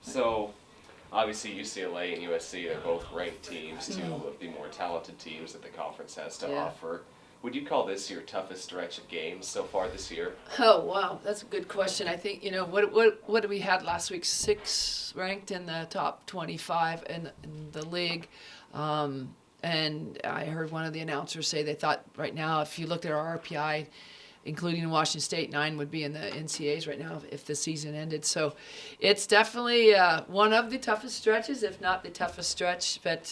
So, obviously UCLA and USC are both ranked teams, two of the more talented teams that the conference has to Yeah. offer. Would you call this your toughest stretch of games so far this year? Oh wow, that's a good question. I think what did we had last week? 6 ranked in the top 25 in the league, and I heard one of the announcers say they thought right now if you looked at our RPI, including Washington State, 9 would be in the NCAAs right now if the season ended. So it's definitely one of the toughest stretches, if not the toughest stretch. But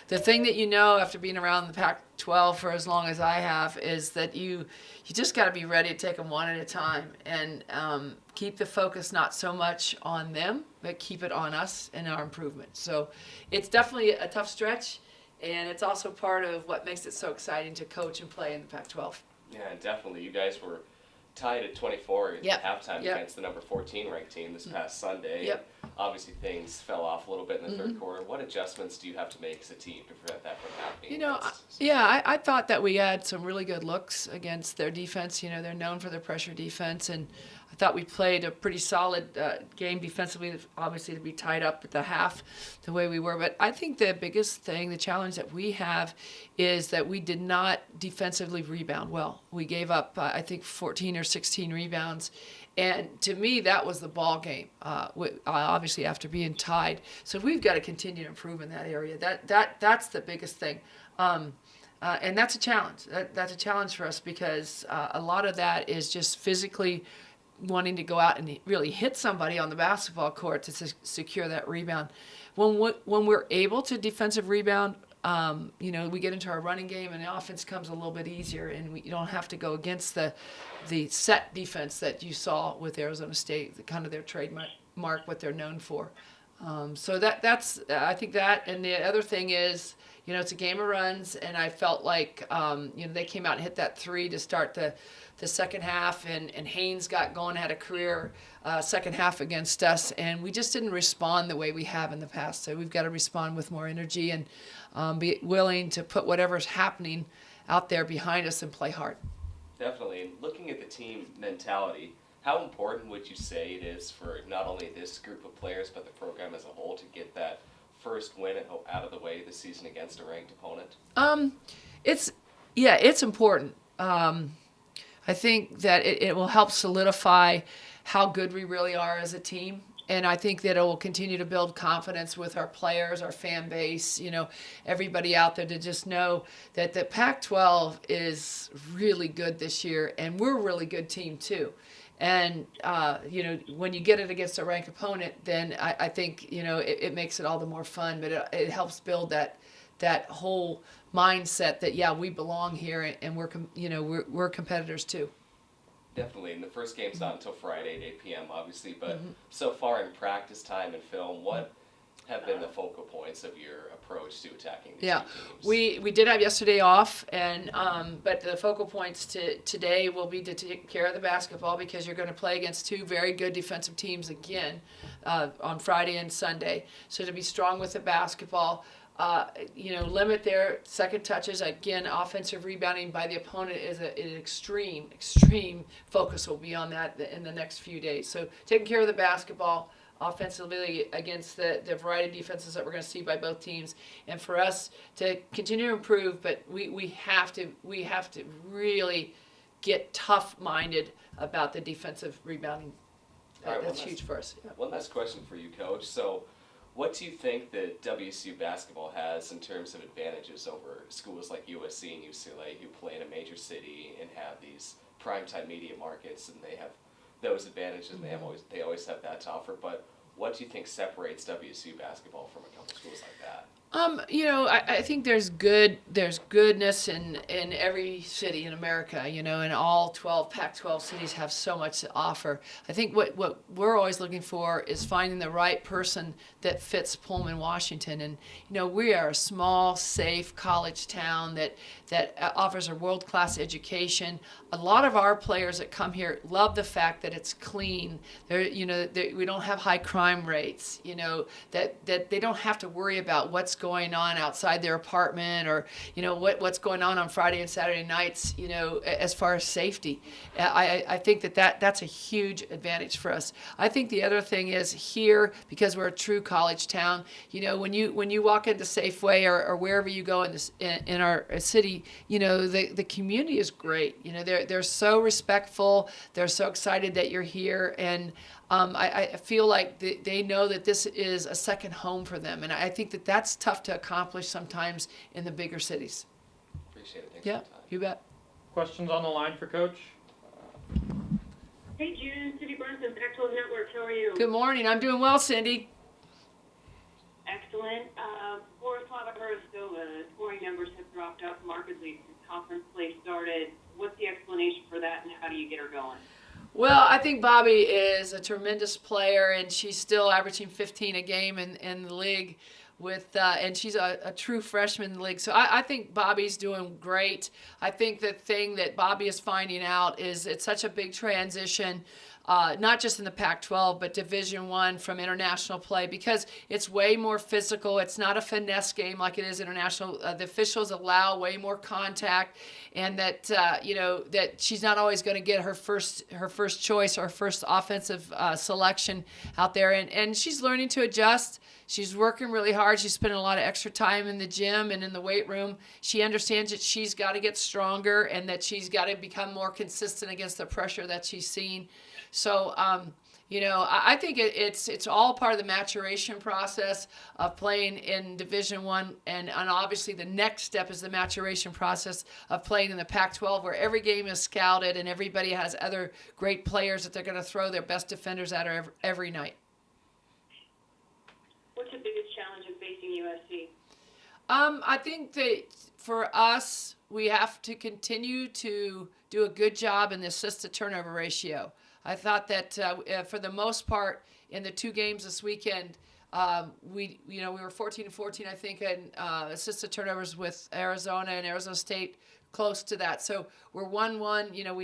the thing that after being around the Pac-12 for as long as I have is that you just got to be ready to take them one at a time and keep the focus not so much on them, but keep it on us and our improvement. So it's definitely a tough stretch, and it's also part of what makes it so exciting to coach and play in the Pac-12. Yeah, definitely. You guys were tied at 24 at Yep. halftime Yep. against the number 14 ranked team this past Sunday. Yep. Obviously, things fell off a little bit in the third quarter. What adjustments do you have to make as a team to prevent that from happening? I thought that we had some really good looks against their defense. They're known for their pressure defense, and I thought we played a pretty solid game defensively, obviously to be tied up at the half the way we were. But I think the biggest thing, the challenge that we have is that we did not defensively rebound well. We gave up, I think, 14 or 16 rebounds. And to me, that was the ball game, obviously after being tied. So we've got to continue to improve in that area. That's the biggest thing. And that's a challenge. That's a challenge for us because a lot of that is just physically wanting to go out and really hit somebody on the basketball court to secure that rebound. When we're able to defensive rebound, we get into our running game and the offense comes a little bit easier, and you don't have to go against the set defense that you saw with Arizona State, kind of their trademark, what they're known for. So that's I think that, and the other thing is, it's a game of runs, and I felt like they came out and hit that 3 to start the second half, and Haynes got going, had a career second half against us, and we just didn't respond the way we have in the past. So we've got to respond with more energy and be willing to put whatever's happening out there behind us and play hard. Definitely. And looking at the team mentality, how important would you say it is for not only this group of players but the program as a whole to get that first win out of the way this season against a ranked opponent? It's important. I think that it will help solidify how good we really are as a team. And I think that it will continue to build confidence with our players, our fan base, everybody out there to just know that the Pac-12 is really good this year, and we're a really good team too. And, when you get it against a ranked opponent, then I think, it makes it all the more fun, but it helps build that whole mindset that, we belong here and we're competitors too. Definitely, and the first game's not until Friday at 8 p.m., obviously, but so far in practice time and film, what have been the focal points of your approach to attacking these two teams? We did have yesterday off, and but the focal points today will be to take care of the basketball because you're going to play against 2 very good defensive teams again on Friday and Sunday. So to be strong with the basketball, limit their second touches. Again, offensive rebounding by the opponent is an extreme focus will be on that in the next few days. So taking care of the basketball offensively against the variety of defenses that we're going to see by both teams, and for us to continue to improve, but we have to really get tough-minded about the defensive rebounding. That's huge for us. Yeah. One last question for you, Coach. So, what do you think that WSU basketball has in terms of advantages over schools like USC and UCLA who play in a major city and have these primetime media markets, and they have those advantages, and they always have that to offer? But what do you think separates WSU basketball from a couple schools like that? I think there's goodness in every city in America, and all 12 Pac-12 cities have so much to offer. I think what we're always looking for is finding the right person that fits Pullman, Washington. And, we are a small, safe college town that offers a world-class education. A lot of our players that come here love the fact that it's clean. We don't have high crime rates, that they don't have to worry about what's going on outside their apartment, or what's going on Friday and Saturday nights, as far as safety. I think that's a huge advantage for us. I think the other thing is here, because we're a true college town, when you walk into Safeway or wherever you go in our city, the community is great. They're so respectful. They're so excited that you're here, and I feel like they know that this is a second home for them, and I think that's tough to accomplish sometimes in the bigger cities. Appreciate it. Thanks Yeah, for your time. you bet. Questions on the line for Coach? Hey, June, City Brunson, Pac-12 Network. How are you? Good morning. I'm doing well, Cindy. Excellent. Forest still the scoring numbers have dropped off markedly since conference play started. What's the explanation for that, and how do you get her going? Well, I think Bobby is a tremendous player, and she's still averaging 15 a game in the league and she's a true freshman in the league. So I think Bobby's doing great. I think the thing that Bobby is finding out is it's such a big transition, not just in the Pac-12, but Division I from international play, because it's way more physical. It's not a finesse game like it is international. The officials allow way more contact, and that that she's not always going to get her first choice or first offensive selection out there, and she's learning to adjust. She's working really hard. She's spending a lot of extra time in the gym and in the weight room. She understands that she's got to get stronger and that she's got to become more consistent against the pressure that she's seeing. So, I think it's all part of the maturation process of playing in Division I, and obviously the next step is the maturation process of playing in the Pac-12, where every game is scouted and everybody has other great players that they're going to throw their best defenders at her every night. What's the biggest challenge of facing USC? I think that for us, we have to continue to do a good job in the assist-to-turnover ratio. I thought that for the most part in the two games this weekend, we were 14-14, I think, in assisted turnovers with Arizona and Arizona State, close to that. So we're 1-1.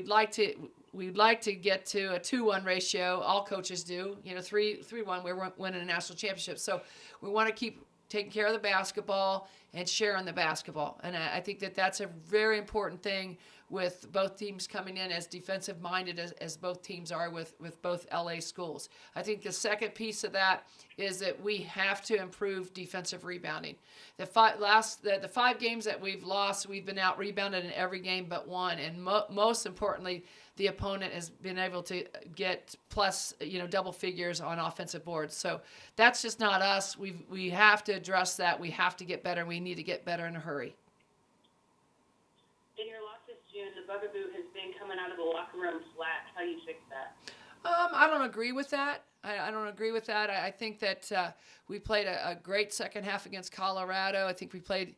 We'd like to get to a 2-1 ratio. All coaches do. 3-1. We're winning a national championship. So we want to keep taking care of the basketball and sharing the basketball. And I think that that's a very important thing with both teams coming in as defensive-minded as both teams are with both LA schools. I think the second piece of that is that we have to improve defensive rebounding. The 5 games that we've lost, we've been out-rebounded in every game but one. And most importantly, the opponent has been able to get plus, double figures on offensive boards. So that's just not us. We have to address that. We have to get better. We need to get better in a hurry. In your losses, June, the bugaboo has been coming out of the locker room flat. How do you fix that? I don't agree with that. I don't agree with that. I think that we played a great second half against Colorado. I think we played,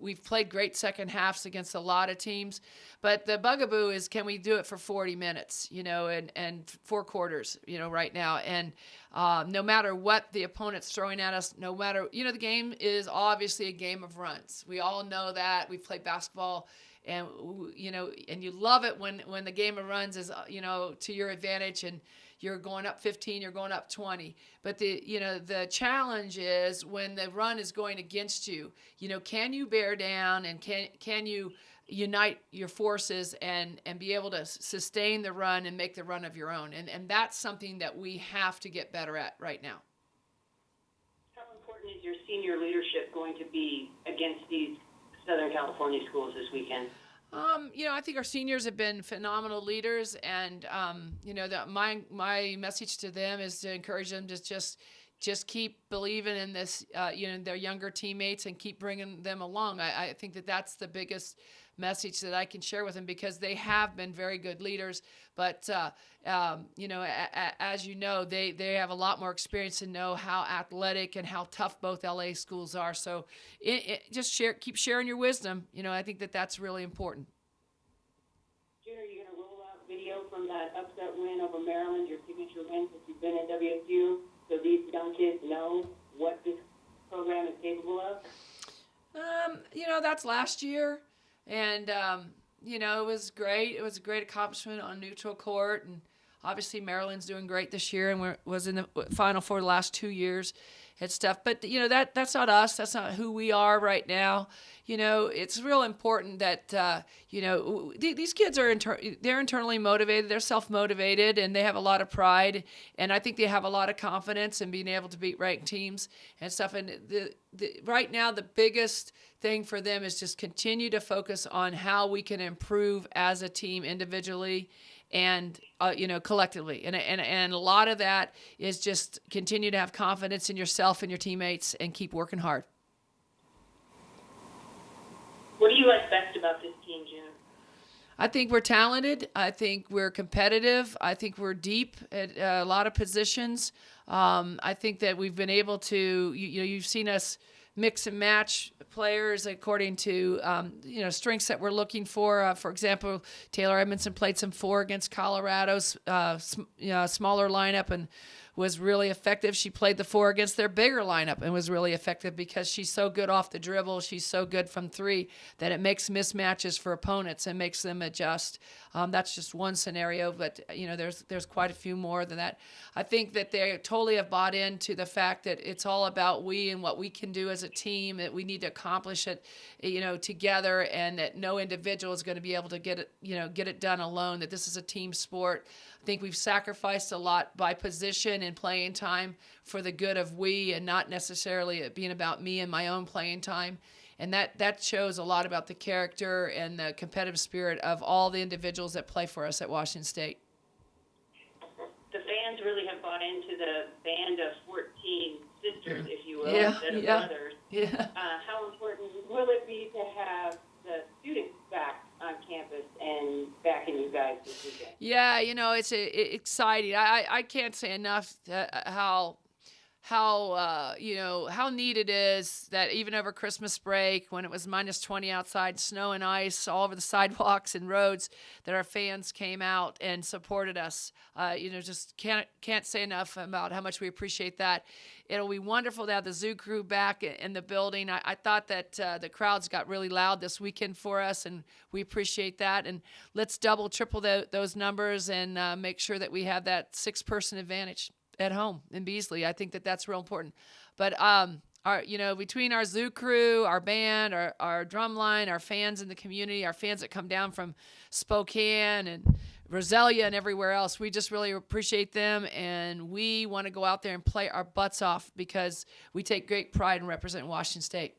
we've played great second halves against a lot of teams. But the bugaboo is, can we do it for 40 minutes, and 4 quarters, right now. And no matter what the opponent's throwing at us, no matter, the game is obviously a game of runs. We all know that. We've played basketball. And and you love it when the game of runs is to your advantage, and you're going up 15, you're going up 20. But the challenge is when the run is going against you. Can you bear down, and can you unite your forces and be able to sustain the run and make the run of your own? And that's something that we have to get better at right now. How important is your senior leadership going to be against these Southern California schools this weekend? I think our seniors have been phenomenal leaders, and my message to them is to encourage them to just keep believing in this, their younger teammates, and keep bringing them along. I think that that's the biggest message that I can share with them, because they have been very good leaders. But, as you know, they have a lot more experience and know how athletic and how tough both LA schools are. So keep sharing your wisdom. I think that that's really important. June, are you going to roll out video from that upset win over Maryland, your signature win since you've been at WSU, so these young kids know what this program is capable of? That's last year. And, it was great. It was a great accomplishment on neutral court. And obviously Maryland's doing great this year and was in the Final Four the last 2 years. and stuff. But that's not us. That's not who we are right now. It's real important that these kids are they're internally motivated. They're self-motivated, and they have a lot of pride. And I think they have a lot of confidence in being able to beat ranked teams and stuff. And right now, the biggest thing for them is just continue to focus on how we can improve as a team individually and collectively, and a lot of that is just continue to have confidence in yourself and your teammates and keep working hard. What do you like best about this team, June? I think we're talented. I think we're competitive. I think we're deep at a lot of positions. I think that we've been able to, you've seen us mix and match players according to strengths that we're looking for. For example, Taylor Edmondson played some 4 against Colorado's smaller lineup and was really effective. She played the 4 against their bigger lineup and was really effective because she's so good off the dribble. She's so good from 3 that it makes mismatches for opponents and makes them adjust. That's just one scenario, but there's quite a few more than that. I think that they totally have bought into the fact that it's all about we and what we can do as a team, that we need to accomplish it, together, and that no individual is going to be able to get it done alone, that this is a team sport. I think we've sacrificed a lot by position and playing time for the good of we, and not necessarily it being about me and my own playing time. And that shows a lot about the character and the competitive spirit of all the individuals that play for us at Washington State. The fans really have bought into the band of 14 sisters, if you will, Yeah, instead of yeah. brothers. Yeah. How important will it be to have the students back on campus and backing you guys this weekend? Yeah, it's exciting. I can't say enough how neat it is that even over Christmas break, when it was -20 outside, snow and ice all over the sidewalks and roads, that our fans came out and supported us. Just can't say enough about how much we appreciate that. It'll be wonderful to have the Zoo Crew back in the building. I thought that the crowds got really loud this weekend for us, and we appreciate that. And let's double, triple those numbers and make sure that we have that 6-person advantage at home in Beasley. I think that that's real important. But between our Zoo Crew, our band, our drum line, our fans in the community, our fans that come down from Spokane and Roselia and everywhere else, we just really appreciate them, and we want to go out there and play our butts off because we take great pride in representing Washington State.